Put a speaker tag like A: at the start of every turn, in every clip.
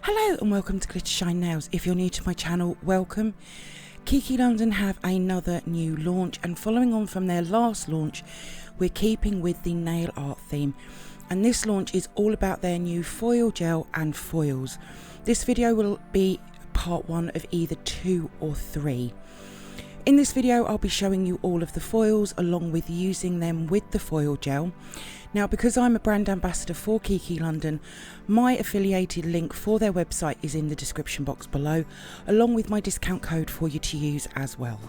A: Hello and welcome to glittershinenails. If you're new to my channel, welcome. Kiki London have another new launch, and following on from their last launch, we're keeping with the nail art theme, and this launch is all about their new foil gel and foils. This video will be part one of either 2 or 3. In this video I'll be showing you all of the foils along with using them with the foil gel. Now, because I'm a brand ambassador for Kiki London, my affiliated link for their website is in the description box below, along with my discount code for you to use as well.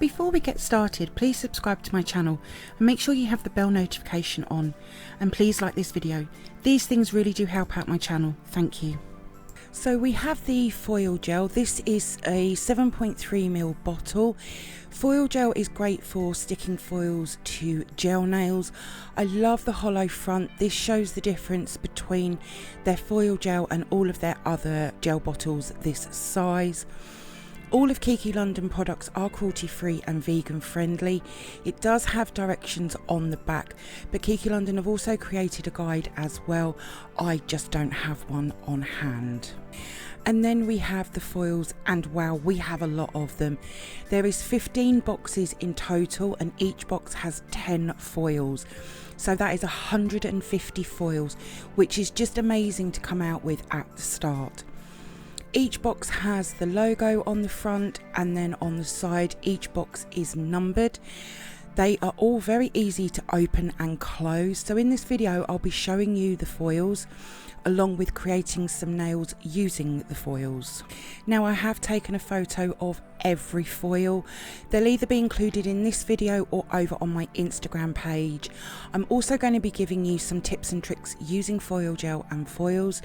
A: Before we get started, please subscribe to my channel and make sure you have the bell notification on, and please like this video. These things really do help out my channel. Thank you. So we have the foil gel. This is a 7.3ml bottle. Foil gel is great for sticking foils to gel nails. I love the hollow front. This shows the difference between their foil gel and all of their other gel bottles this size. All of Kiki London products are cruelty free and vegan friendly. It does have directions on the back, but Kiki London have also created a guide as well. I just don't have one on hand. And then we have the foils, and wow, we have a lot of them. There is 15 boxes in total, and each box has 10 foils. So that is 150 foils, which is just amazing to come out with at the start. Each box has the logo on the front, and then on the side each box is numbered. They are all very easy to open and close. So in this video I'll be showing you the foils along with creating some nails using the foils. Now, I have taken a photo of every foil. They'll either be included in this video or over on my Instagram page. I'm also going to be giving you some tips and tricks using foil gel and foils.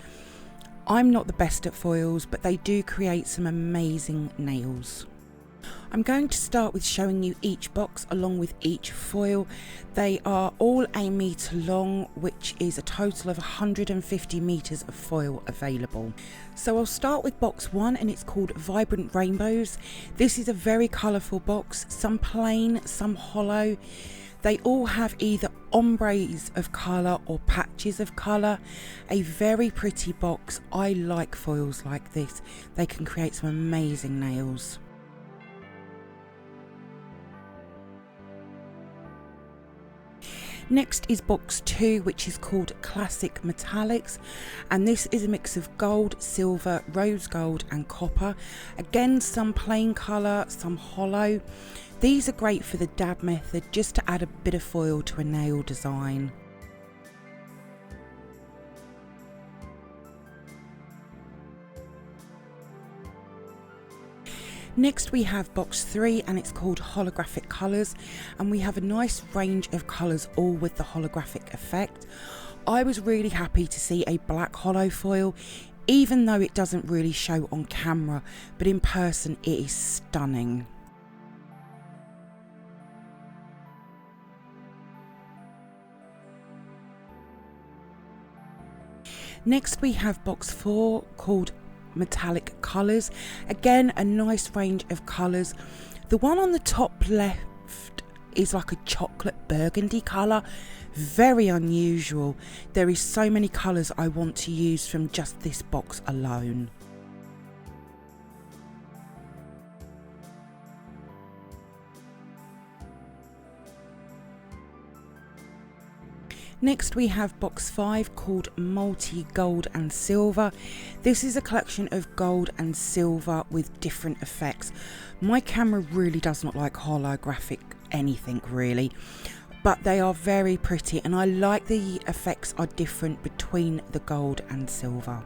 A: I'm not the best at foils, but they do create some amazing nails. I'm going to start with showing you each box along with each foil. They are all 1 metre long, which is a total of 150 metres of foil available. So I'll start with box 1, and it's called Vibrant Rainbows. This is a very colourful box, some plain, some hollow. They all have either ombres of colour or patches of colour. A very pretty box. I like foils like this. They can create some amazing nails. Next is box 2, which is called Classic Metallics, and this is a mix of gold, silver, rose gold and copper. Again, some plain colour, some hollow. These are great for the dab method, just to add a bit of foil to a nail design. Next we have box 3, and it's called Holographic Colours, and we have a nice range of colours, all with the holographic effect. I was really happy to see a black hollow foil, even though it doesn't really show on camera, but in person it is stunning. Next we have box 4 called Metallic Colours. Again, a nice range of colours. The one on the top left is like a chocolate burgundy colour. Very unusual. There is so many colours I want to use from just this box alone. Next we have box 5 called Multi Gold and Silver. This is a collection of gold and silver with different effects. My camera really does not like holographic anything really, but they are very pretty, and I like the effects are different between the gold and silver.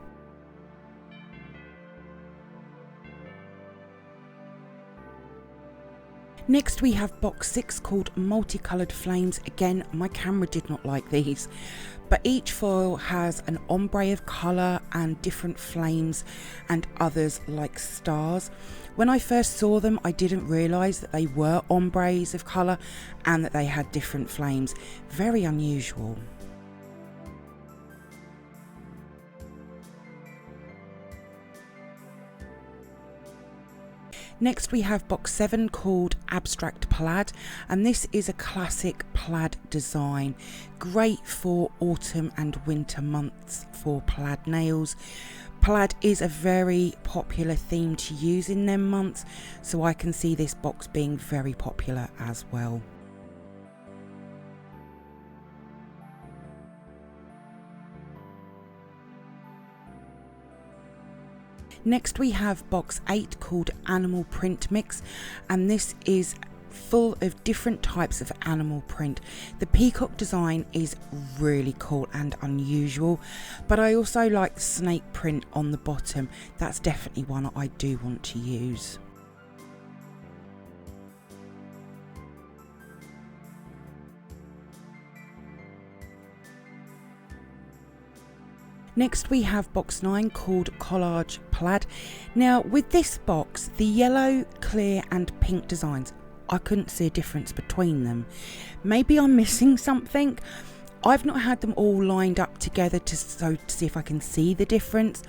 A: Next we have box 6 called Multicoloured Flames. Again, my camera did not like these, but each foil has an ombre of colour and different flames, and others like stars. When I first saw them, I didn't realise that they were ombres of colour and that they had different flames. Very unusual. Next we have box 7 called Abstract Plaid, and this is a classic plaid design, great for autumn and winter months for plaid nails. Plaid is a very popular theme to use in them months, so I can see this box being very popular as well. Next we have box 8 called Animal Print Mix, and this is full of different types of animal print. The peacock design is really cool and unusual, but I also like the snake print on the bottom. That's definitely one I do want to use. Next we have box 9 called Collage Plaid. Now with this box, the yellow, clear and pink designs, I couldn't see a difference between them. Maybe I'm missing something. I've not had them all lined up together to see if I can see the difference.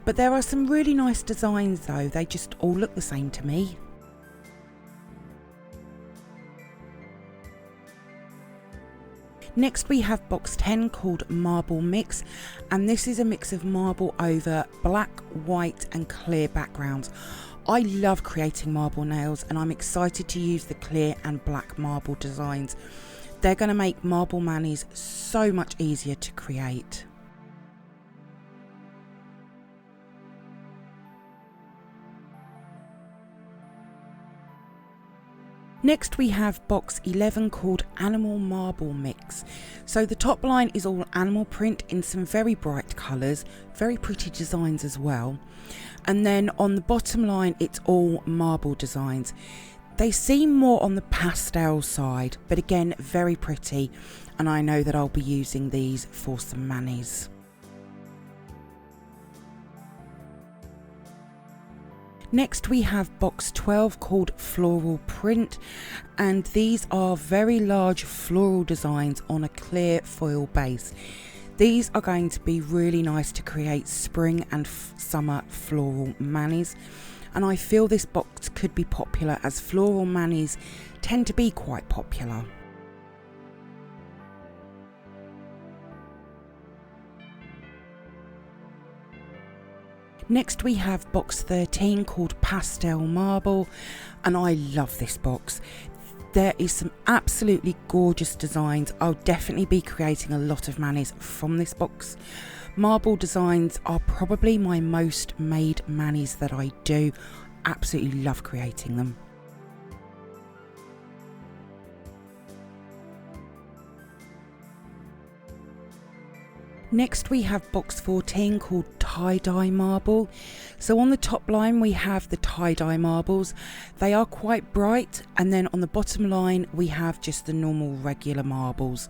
A: But there are some really nice designs though, they just all look the same to me. Next we have box 10 called Marble Mix, and this is a mix of marble over black, white and clear backgrounds. I love creating marble nails and I'm excited to use the clear and black marble designs. They're going to make marble manis so much easier to create. Next we have box 11 called Animal Marble Mix. So the top line is all animal print in some very bright colours, very pretty designs as well. And then on the bottom line it's all marble designs. They seem more on the pastel side, but again very pretty, and I know that I'll be using these for some manis. Next we have box 12 called Floral Print, and these are very large floral designs on a clear foil base. These are going to be really nice to create spring and summer floral manis, and I feel this box could be popular as floral manis tend to be quite popular. Next we have box 13 called Pastel Marble, and I love this box. There is some absolutely gorgeous designs. I'll definitely be creating a lot of manis from this box. Marble designs are probably my most made manis that I do. Absolutely love creating them. Next we have box 14 called Tie-Dye Marble. So on the top line we have the tie-dye marbles. They are quite bright, and then on the bottom line we have just the normal regular marbles.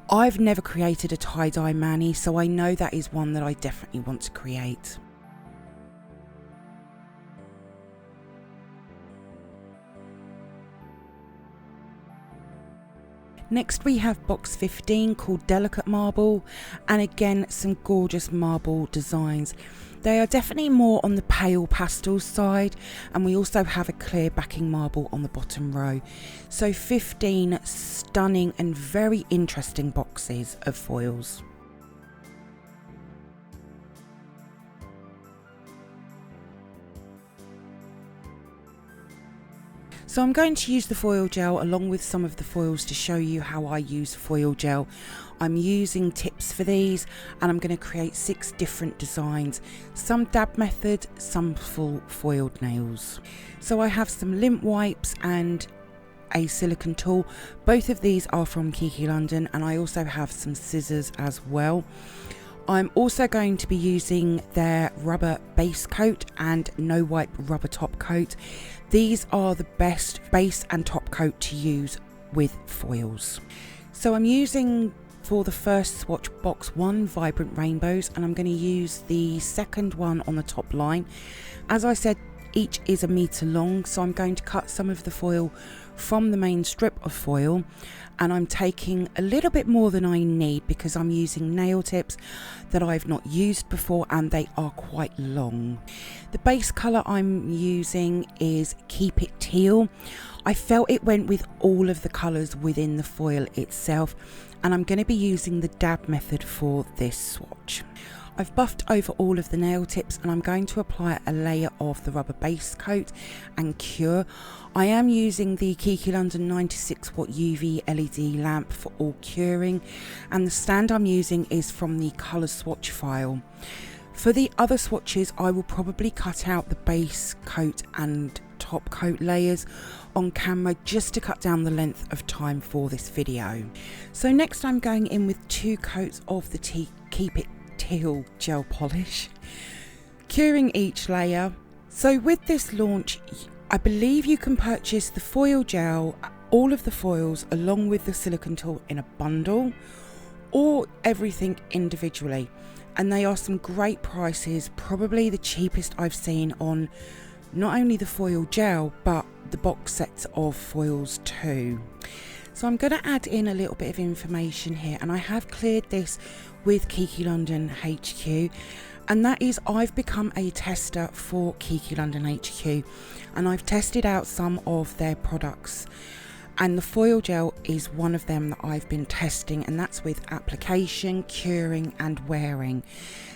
A: I've never created a tie-dye mani, so I know that is one that I definitely want to create. Next we have box 15 called Delicate Marble, and again some gorgeous marble designs. They are definitely more on the pale pastel side, and we also have a clear backing marble on the bottom row. So 15 stunning and very interesting boxes of foils. So I'm going to use the foil gel along with some of the foils to show you how I use foil gel. I'm using tips for these, and I'm going to create 6 different designs, some dab method, some full foiled nails. So I have some lint wipes and a silicone tool. Both of these are from Kiki London, and I also have some scissors as well. I'm also going to be using their rubber base coat and no wipe rubber top coat. These are the best base and top coat to use with foils. So I'm using for the first swatch box 1 Vibrant Rainbows, and I'm going to use the second one on the top line. As I said, each is 1 meter long, so I'm going to cut some of the foil from the main strip of foil, and I'm taking a little bit more than I need because I'm using nail tips that I've not used before, and they are quite long. The base colour I'm using is Keep It Teal. I felt it went with all of the colours within the foil itself, and I'm going to be using the dab method for this swatch. I've buffed over all of the nail tips and I'm going to apply a layer of the rubber base coat and cure. I am using the Kiki London 96 watt UV LED lamp for all curing, and the stand I'm using is from the colour swatch file. For the other swatches, I will probably cut out the base coat and top coat layers on camera just to cut down the length of time for this video. So next I'm going in with 2 coats of the Keep It Teal gel polish, curing each layer. So with this launch, I believe you can purchase the foil gel, all of the foils along with the silicone tool in a bundle, or everything individually, and they are some great prices, probably the cheapest I've seen on not only the foil gel but the box sets of foils too. So I'm going to add in a little bit of information here, and I have cleared this with Kiki London HQ, and that is I've become a tester for Kiki London HQ and I've tested out some of their products, and the foil gel is one of them that I've been testing, and that's with application, curing and wearing.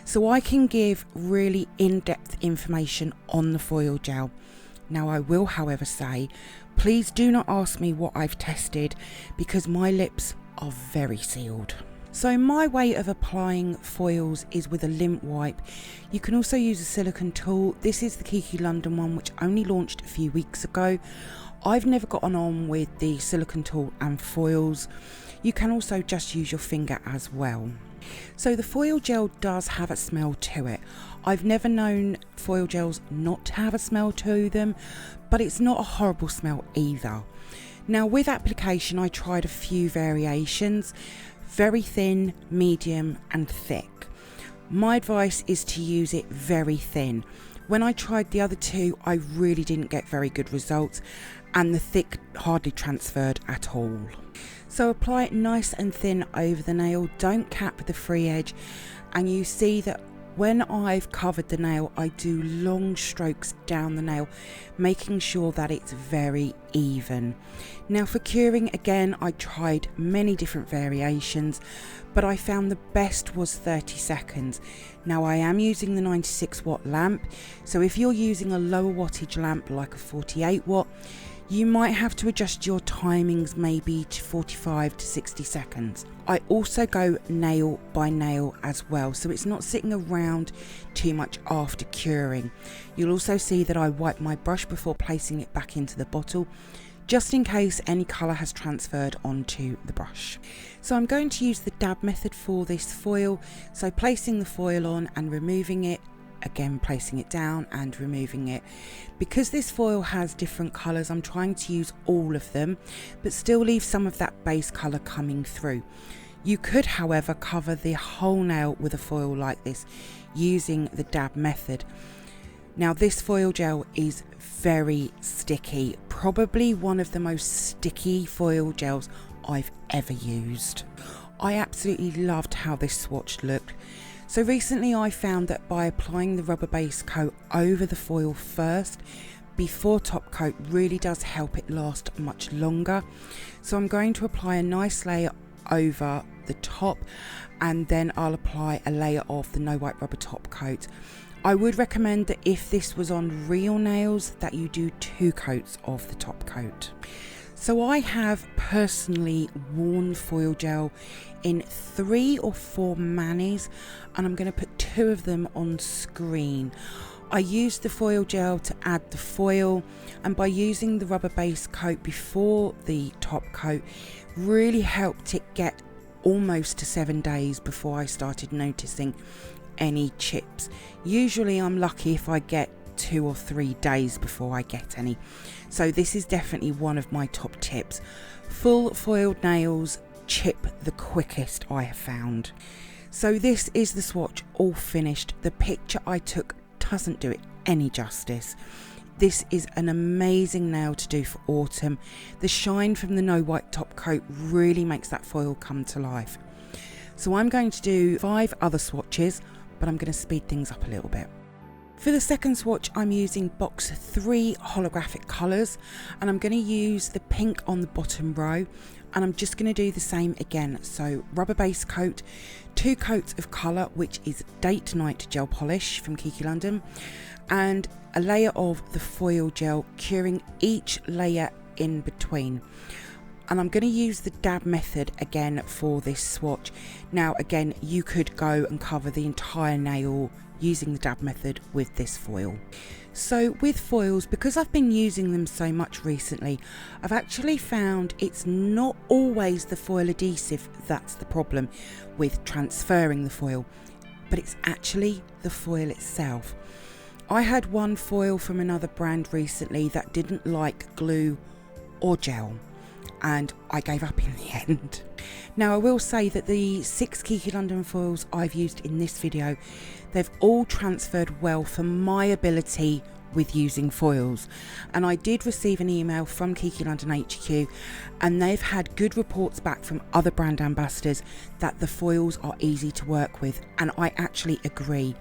A: So I can give really in-depth information on the foil gel. Now I will however say, please do not ask me what I've tested because my lips are very sealed. So my way of applying foils is with a lint wipe. You can also use a silicone tool. This is the Kiki London one, which only launched a few weeks ago. I've never gotten on with the silicone tool and foils. You can also just use your finger as well. So the foil gel does have a smell to it. I've never known foil gels not to have a smell to them, but it's not a horrible smell either. Now with application, I tried a few variations, very thin, medium and thick. My advice is to use it very thin. When I tried the other two, I really didn't get very good results, and the thick hardly transferred at all. So apply it nice and thin over the nail, don't cap the free edge, and you see that when I've covered the nail, I do long strokes down the nail, making sure that it's very even. Now for curing, again, I tried many different variations, but I found the best was 30 seconds. Now I am using the 96 watt lamp, so if you're using a lower wattage lamp like a 48 watt, you might have to adjust your timings maybe to 45 to 60 seconds. I also go nail by nail as well, so it's not sitting around too much after curing. You'll also see that I wipe my brush before placing it back into the bottle, just in case any colour has transferred onto the brush. So I'm going to use the dab method for this foil, so placing the foil on and removing it, again placing it down and removing it. Because this foil has different colours, I'm trying to use all of them but still leave some of that base colour coming through. You could however cover the whole nail with a foil like this using the dab method. Now this foil gel is very sticky, probably one of the most sticky foil gels I've ever used. I absolutely loved how this swatch looked. So recently I found that by applying the rubber base coat over the foil first before top coat really does help it last much longer. So I'm going to apply a nice layer over the top, and then I'll apply a layer of the no wipe rubber top coat. I would recommend that if this was on real nails that you do 2 coats of the top coat. So I have personally worn foil gel in 3 or 4 manis, and I'm going to put 2 of them on screen. I used the foil gel to add the foil, and by using the rubber base coat before the top coat really helped it get almost to 7 days before I started noticing any chips. Usually I'm lucky if I get 2 or 3 days before I get any. So this is definitely one of my top tips. Full foiled nails chip the quickest I have found. So this is the swatch all finished. The picture I took doesn't do it any justice. This is an amazing nail to do for autumn. The shine from the no white top coat really makes that foil come to life. So I'm going to do 5 other swatches, but I'm going to speed things up a little bit. For the second swatch, I'm using box 3 holographic colours, and I'm going to use the pink on the bottom row, and I'm just going to do the same again. So rubber base coat, 2 coats of colour, which is Date Night gel polish from Kiki London, and a layer of the foil gel, curing each layer in between. And I'm going to use the dab method again for this swatch. Now again, you could go and cover the entire nail using the dab method with this foil. So with foils, because I've been using them so much recently, I've actually found it's not always the foil adhesive that's the problem with transferring the foil, but it's actually the foil itself. I had one foil from another brand recently that didn't like glue or gel, and I gave up in the end. Now I will say that the 6 Kiki London foils I've used in this video, they've all transferred well for my ability with using foils, and I did receive an email from Kiki London HQ, and they've had good reports back from other brand ambassadors that the foils are easy to work with, and I actually agree.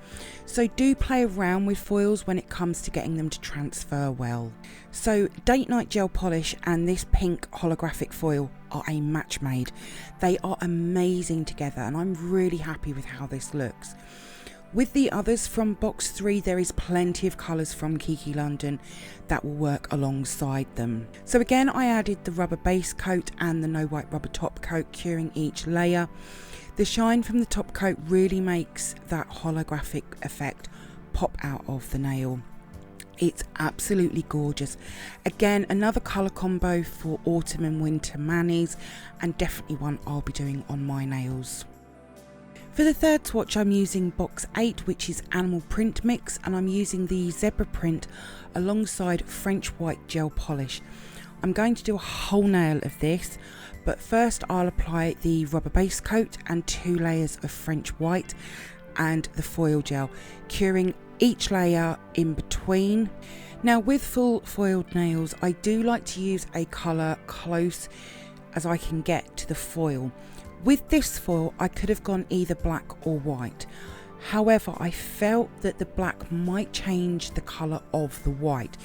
A: So do play around with foils when it comes to getting them to transfer well. So Date Night gel polish and this pink holographic foil are a match made. They are amazing together, and I'm really happy with how this looks. With the others from box 3, there is plenty of colours from Kiki London that will work alongside them. So again, I added the rubber base coat and the no white rubber top coat, curing each layer. The shine from the top coat really makes that holographic effect pop out of the nail. It's absolutely gorgeous. Again, another colour combo for autumn and winter manis, and definitely one I'll be doing on my nails. For the third swatch, I'm using box 8, which is animal print mix, and I'm using the zebra print alongside French white gel polish. I'm going to do a whole nail of this, but first I'll apply the rubber base coat and 2 layers of French white and the foil gel, curing each layer in between. Now with full foiled nails, I do like to use a colour close as I can get to the foil. With this foil, I could have gone either black or white. However, I felt that the black might change the colour of the white,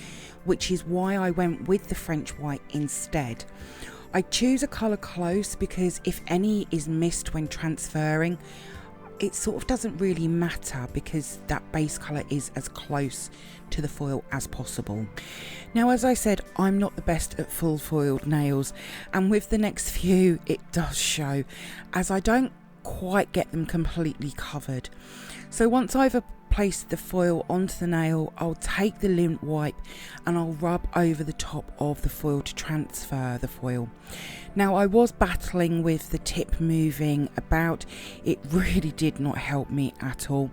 A: which is why I went with the French white instead. I choose a colour close because if any is missed when transferring, it sort of doesn't really matter because that base colour is as close to the foil as possible. Now, as I said, I'm not the best at full foiled nails, and with the next few it does show, as I don't quite get them completely covered. So once I've placed the foil onto the nail, I'll take the lint wipe and I'll rub over the top of the foil to transfer the foil. Now I was battling with the tip moving about, it really did not help me at all,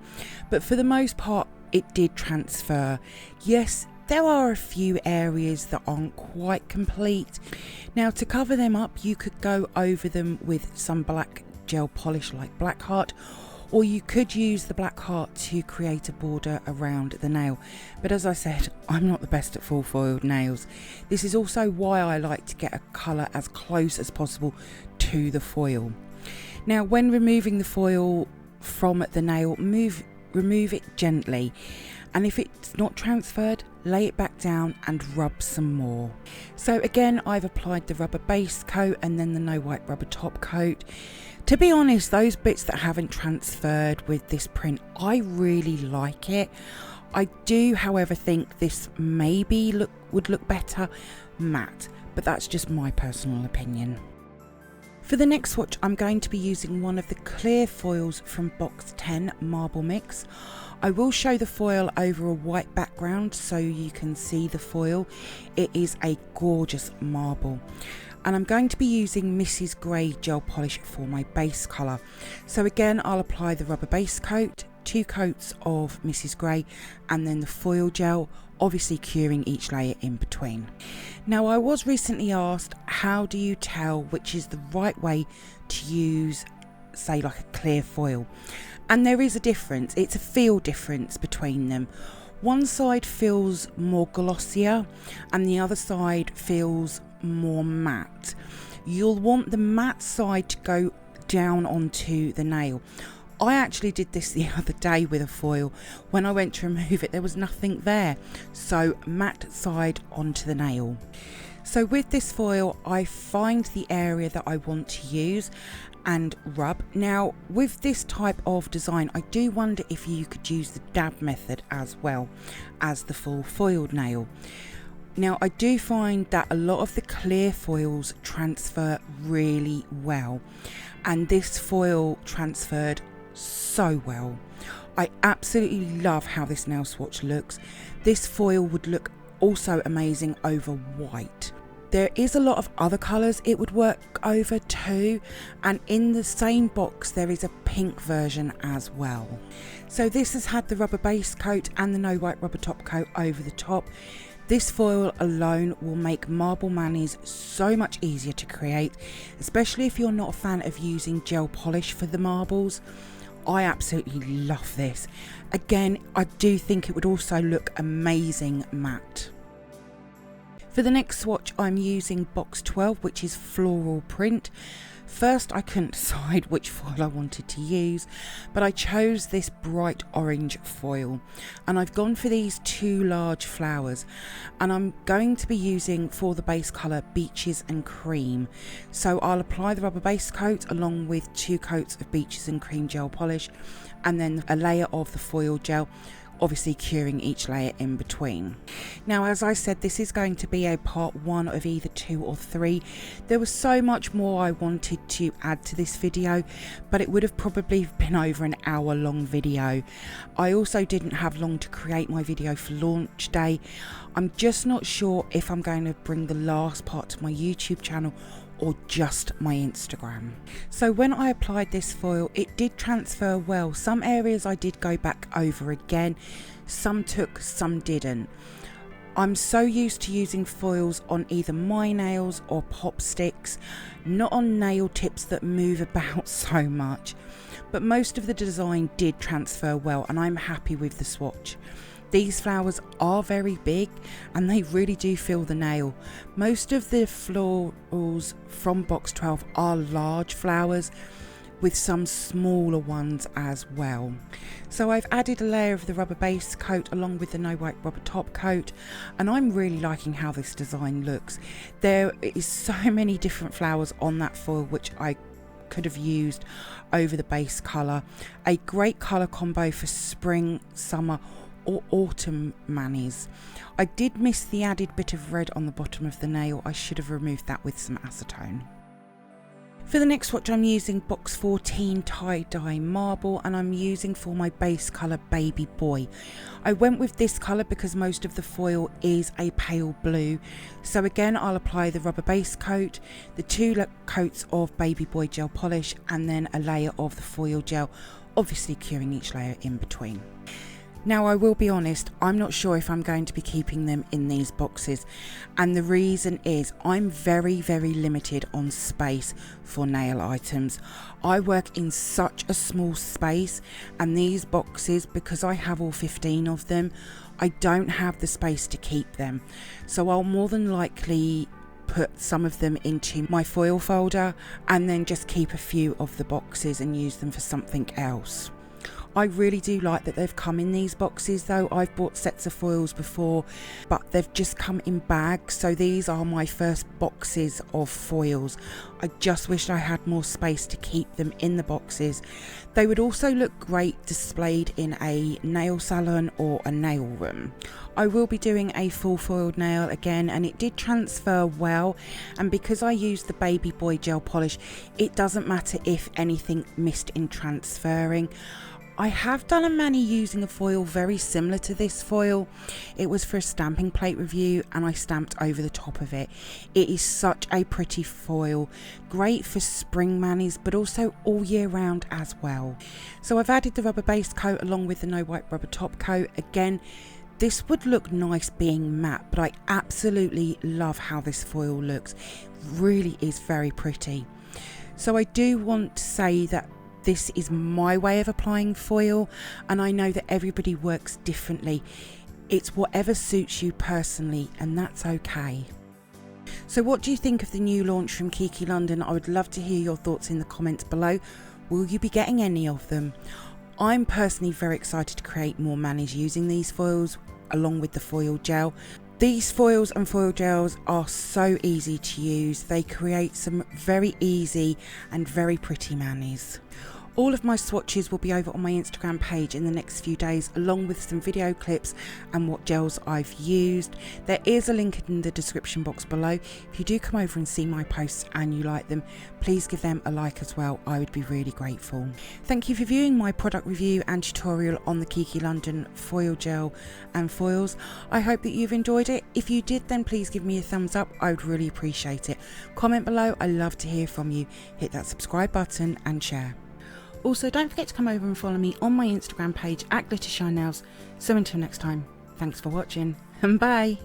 A: but for the most part it did transfer. Yes, there are a few areas that aren't quite complete. Now to cover them up, you could go over them with some black gel polish like Blackheart, or you could use the black heart to create a border around the nail. But as I said, I'm not the best at full foiled nails. This is also why I like to get a colour as close as possible to the foil. Now when removing the foil from the nail, remove it gently, and if it's not transferred, lay it back down and rub some more. So again, I've applied the rubber base coat and then the no white rubber top coat. To be honest, those bits that haven't transferred with this print, I really like it. I do, however, think this maybe would look better matte, but that's just my personal opinion. For the next swatch, I'm going to be using one of the clear foils from box 10 Marble Mix. I will show the foil over a white background so you can see the foil. It is a gorgeous marble. And I'm going to be using Mrs. Grey gel polish for my base colour. So again, I'll apply the rubber base coat, 2 coats of Mrs. Grey, and then the foil gel, obviously curing each layer in between. Now I was recently asked, how do you tell which is the right way to use, say, like a clear foil? And there is a difference, it's a feel difference between them. One side feels more glossier and the other side feels more matte. You'll want the matte side to go down onto the nail. I actually did this the other day with a foil. When I went to remove it, there was nothing there. So matte side onto the nail. So with this foil, I find the area that I want to use and rub. Now with this type of design, I do wonder if you could use the dab method as well as the full foiled nail. Now I do find that a lot of the clear foils transfer really well, and this foil transferred so well. I absolutely love how this nail swatch looks. This foil would look also amazing over white. There is a lot of other colours it would work over too, and in the same box there is a pink version as well. So this has had the rubber base coat and the no white rubber top coat over the top. This foil alone will make marble manis so much easier to create, especially if you're not a fan of using gel polish for the marbles. I absolutely love this. Again, I do think it would also look amazing matte. For the next swatch, I'm using box 12, which is floral print. First, I couldn't decide which foil I wanted to use, but I chose this bright orange foil, and I've gone for these two large flowers, and I'm going to be using for the base colour Beaches and Cream. So I'll apply the rubber base coat along with 2 coats of Beaches and Cream gel polish, and then a layer of the foil gel, obviously curing each layer in between. Now, as I said, this is going to be a part 1 of either 2 or 3. There was so much more I wanted to add to this video, but it would have probably been over an hour long video. I also didn't have long to create my video for launch day. I'm just not sure if I'm going to bring the last part to my YouTube channel or just my Instagram. So when I applied this foil, it did transfer well. Some areas I did go back over again, some took, some didn't. I'm so used to using foils on either my nails or pop sticks, not on nail tips that move about so much. But most of the design did transfer well, and I'm happy with the swatch. These flowers are very big and they really do fill the nail. Most of the florals from box 12 are large flowers, with some smaller ones as well. So I've added a layer of the rubber base coat along with the no white rubber top coat, and I'm really liking how this design looks. There is so many different flowers on that foil which I could have used over the base colour. A great colour combo for spring, summer or autumn manis. I did miss the added bit of red on the bottom of the nail. I should have removed that with some acetone. For the next swatch, I'm using box 14 tie-dye marble, and I'm using for my base colour Baby Boy. I went with this colour because most of the foil is a pale blue. So again, I'll apply the rubber base coat, the 2 coats of Baby Boy gel polish, and then a layer of the foil gel, obviously curing each layer in between. Now, I will be honest, I'm not sure if I'm going to be keeping them in these boxes, and the reason is I'm very limited on space for nail items. I work in such a small space, and these boxes, because I have all 15 of them, I don't have the space to keep them. So I'll more than likely put some of them into my foil folder and then just keep a few of the boxes and use them for something else. I really do like that they've come in these boxes though. I've bought sets of foils before, but they've just come in bags, so these are my first boxes of foils. I just wish I had more space to keep them in the boxes. They would also look great displayed in a nail salon or a nail room. I will be doing a full foiled nail again, and it did transfer well, and because I used the Baby Boy gel polish, it doesn't matter if anything missed in transferring. I have done a mani using a foil very similar to this foil. It was for a stamping plate review and I stamped over the top of it. It is such a pretty foil, great for spring manis but also all year round as well. So I've added the rubber base coat along with the no white rubber top coat. Again, this would look nice being matte, but I absolutely love how this foil looks. It really is very pretty. So I do want to say that this is my way of applying foil, and I know that everybody works differently. It's whatever suits you personally, and that's okay. So what do you think of the new launch from Kiki London? I would love to hear your thoughts in the comments below. Will you be getting any of them? I'm personally very excited to create more manis using these foils along with the foil gel. These foils and foil gels are so easy to use. They create some very easy and very pretty manis. All of my swatches will be over on my Instagram page in the next few days, along with some video clips and what gels I've used. There is a link in the description box below. If you do come over and see my posts and you like them, please give them a like as well. I would be really grateful. Thank you for viewing my product review and tutorial on the Kiki London foil gel and foils. I hope that you've enjoyed it. If you did, then please give me a thumbs up. I would really appreciate it. Comment below. I love to hear from you. Hit that subscribe button and share. Also, don't forget to come over and follow me on my Instagram page at glittershinenails. So until next time, thanks for watching and bye.